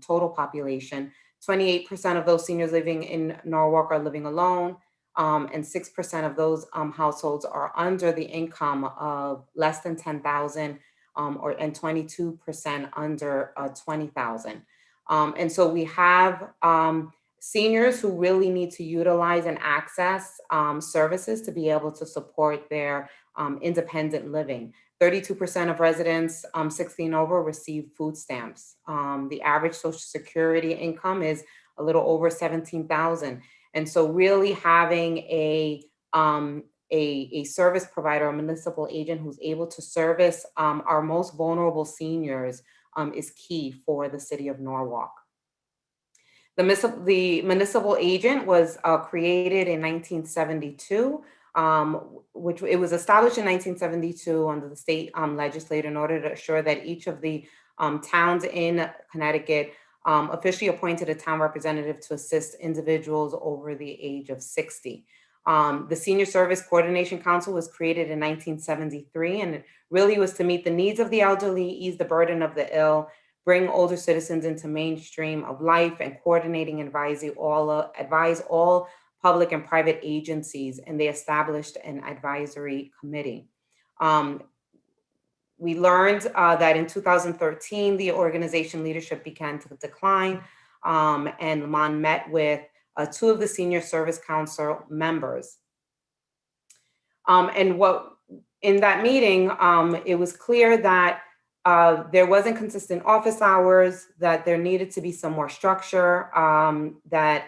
total population. 28% of those seniors living in Norwalk are living alone. And 6% of those households are under the income of less than 10,000, and 22% under 20,000. And so we have seniors who really need to utilize and access services to be able to support their independent living. 32% of residents 16 over receive food stamps. The average Social Security income is a little over 17,000. And so really having a service provider, a municipal agent who's able to service our most vulnerable seniors is key for the city of Norwalk. The municipal agent was created in 1972, which it was established in 1972 under the state legislature in order to assure that each of the towns in Connecticut officially appointed a town representative to assist individuals over the age of 60. The Senior Service Coordination Council was created in 1973, and it really was to meet the needs of the elderly, ease the burden of the ill, bring older citizens into mainstream of life, and coordinating and advise all public and private agencies, and they established an advisory committee. We learned that in 2013, the organization leadership began to decline, and Lamont met with 2 of the Senior Service Council members. And in that meeting, it was clear that there wasn't consistent office hours, that there needed to be some more structure, that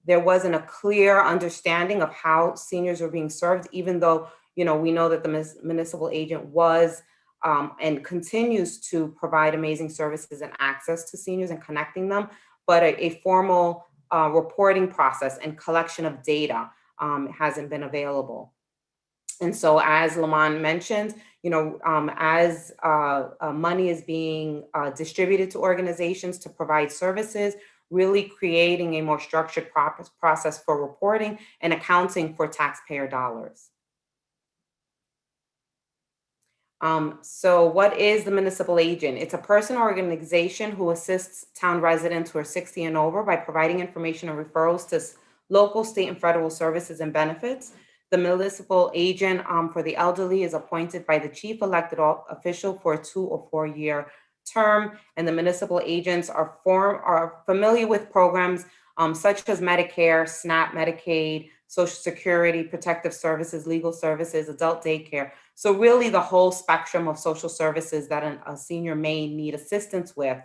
there wasn't a clear understanding of how seniors were being served, even though, we know that the municipal agent was and continues to provide amazing services and access to seniors and connecting them, but a formal reporting process and collection of data hasn't been available. And so, as Lamont mentioned, as money is being distributed to organizations to provide services, really creating a more structured process for reporting and accounting for taxpayer dollars. So what is the municipal agent? It's a person or organization who assists town residents who are 60 and over by providing information and referrals to local, state, and federal services and benefits. The municipal agent for the elderly is appointed by the chief elected official for a 2 or 4 year term, and the municipal agents are familiar with programs such as Medicare, SNAP, Medicaid, Social Security, protective services, legal services, adult daycare. So really the whole spectrum of social services that a senior may need assistance with.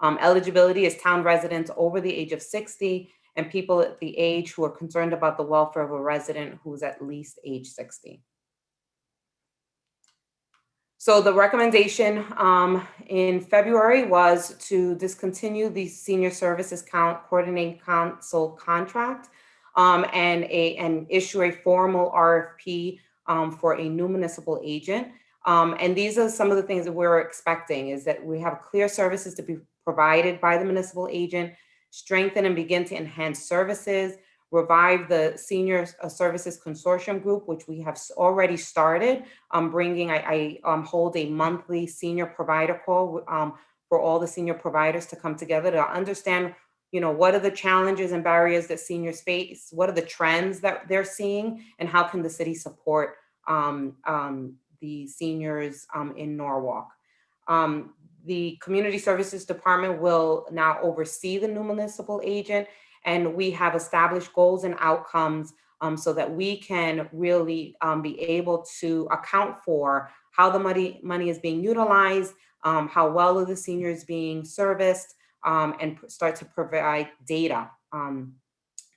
Eligibility is town residents over the age of 60 and people at the age who are concerned about the welfare of a resident who's at least age 60. So the recommendation in February was to discontinue the senior services coordinating council contract and issue a formal RFP for a new municipal agent. And these are some of the things that we're expecting, is that we have clear services to be provided by the municipal agent, strengthen and begin to enhance services, revive the senior services consortium group, which we have already started bringing. I hold a monthly senior provider call for all the senior providers to come together to understand, what are the challenges and barriers that seniors face? What are the trends that they're seeing? And how can the city support the seniors in Norwalk? The Community Services Department will now oversee the new municipal agent, and we have established goals and outcomes so that we can really be able to account for how the money is being utilized, how well are the seniors being serviced, and start to provide data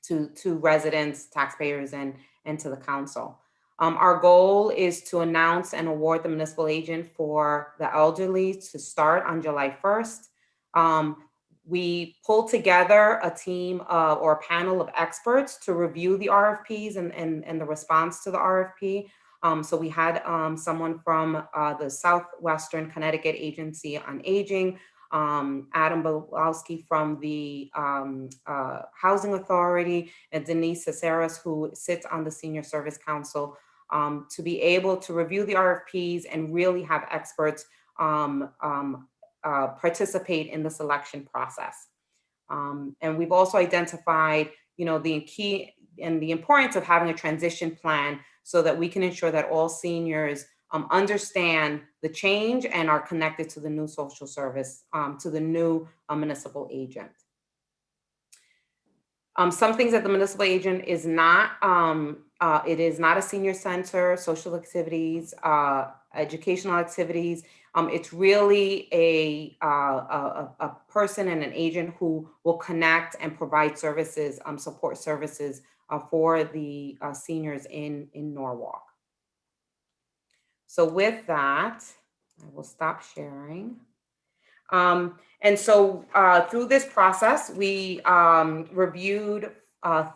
to residents, taxpayers, and to the council. Our goal is to announce and award the municipal agent for the elderly to start on July 1st. We pulled together a team or a panel of experts to review the RFPs and the response to the RFP. So we had someone from the Southwestern Connecticut Agency on Aging, Adam Belowski from the Housing Authority, and Denise Cesaris, who sits on the Senior Service Council, to be able to review the RFPs and really have experts participate in the selection process. And we've also identified, the key and the importance of having a transition plan so that we can ensure that all seniors understand the change and are connected to the new social service, to the new municipal agent. Some things that the municipal agent is not, it is not a senior center, social activities, educational activities. It's really a person and an agent who will connect and provide services, support services for the seniors in Norwalk. So with that, I will stop sharing. And so through this process, we reviewed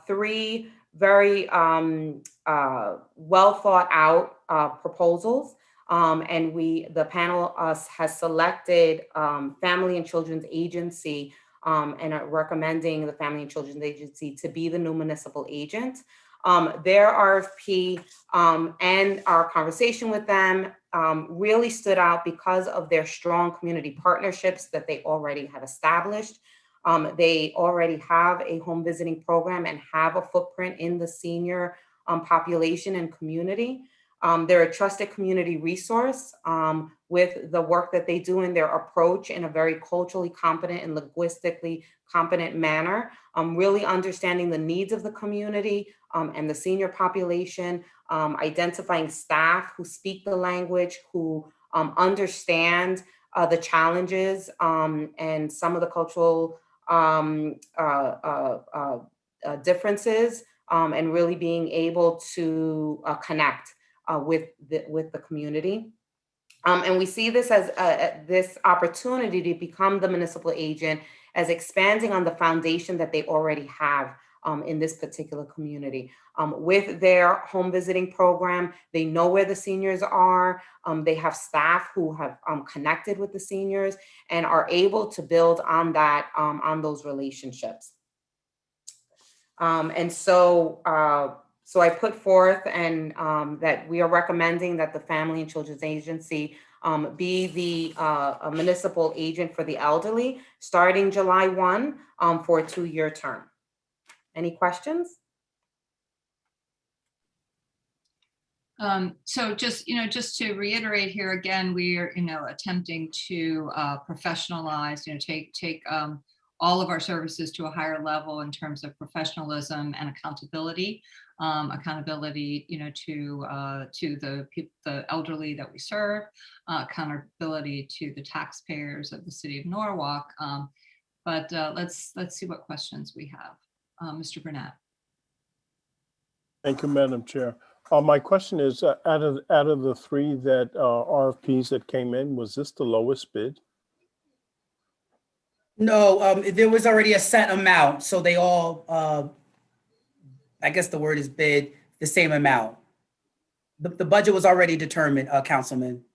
3 very well thought out proposals. And the panel has selected Family and Children's Agency and are recommending the Family and Children's Agency to be the new municipal agent. Their RFP and our conversation with them really stood out because of their strong community partnerships that they already have established. They already have a home visiting program and have a footprint in the senior population and community. They're a trusted community resource with the work that they do and their approach in a very culturally competent and linguistically competent manner, really understanding the needs of the community and the senior population, identifying staff who speak the language, who understand the challenges and some of the cultural differences and really being able to connect with the community. And we see this as this opportunity to become the municipal agent as expanding on the foundation that they already have in this particular community. With their home visiting program, they know where the seniors are. They have staff who have connected with the seniors and are able to build on that, on those relationships. And so I put forth and that we are recommending that the Family and Children's Agency be the municipal agent for the elderly starting July 1 for a 2-year term. Any questions? So just to reiterate here again, we are, attempting to professionalize, take all of our services to a higher level in terms of professionalism and accountability. Accountability, to the elderly that we serve, accountability to the taxpayers of the city of Norwalk. But let's see what questions we have. Mr. Burnett. Thank you, Madam Chair. My question is, out of the 3 that RFPs that came in, was this the lowest bid? No, there was already a set amount, so they all, I guess the word is bid, the same amount. The budget was already determined, Councilman.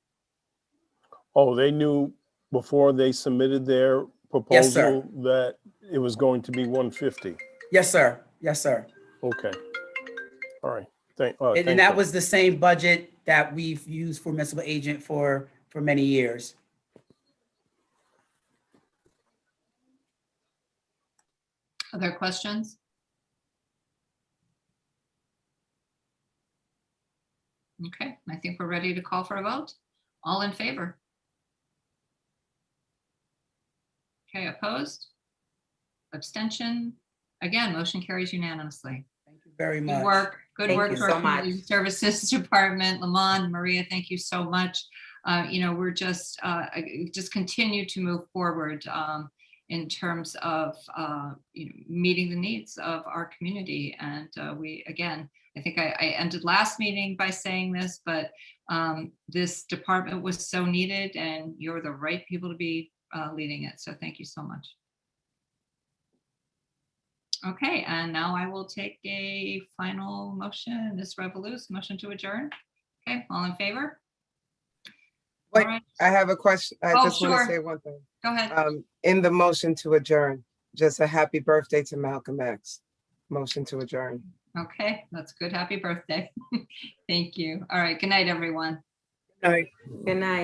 Oh, they knew before they submitted their Yes, sir. proposal that it was going to be 150? Yes, sir. Yes, sir. Okay. All right. Thank And that you. was the same budget that we've used for municipal agent for many years. Other questions? Okay, I think we're ready to call for a vote. All in favor? Okay, opposed? Abstention? Again, motion carries unanimously. Thank you very much. Good work. Good Thank work you for so our Community much. Services Department. Lamont, Maria, thank you so much. We're just continue to move forward in terms of meeting the needs of our community. And I think I ended last meeting by saying this, but this department was so needed and you're the right people to be leading it. So thank you so much. Okay, and now I will take a final motion, Ms. Revoluz, motion to adjourn. Okay, all in favor? All Wait, right, I have a question. I Oh, just want sure. to say one thing. go ahead. In the motion to adjourn, just a happy birthday to Malcolm X. Motion to adjourn. Okay, that's good. Happy birthday. Thank you. All right, good night, everyone. All right. Good night.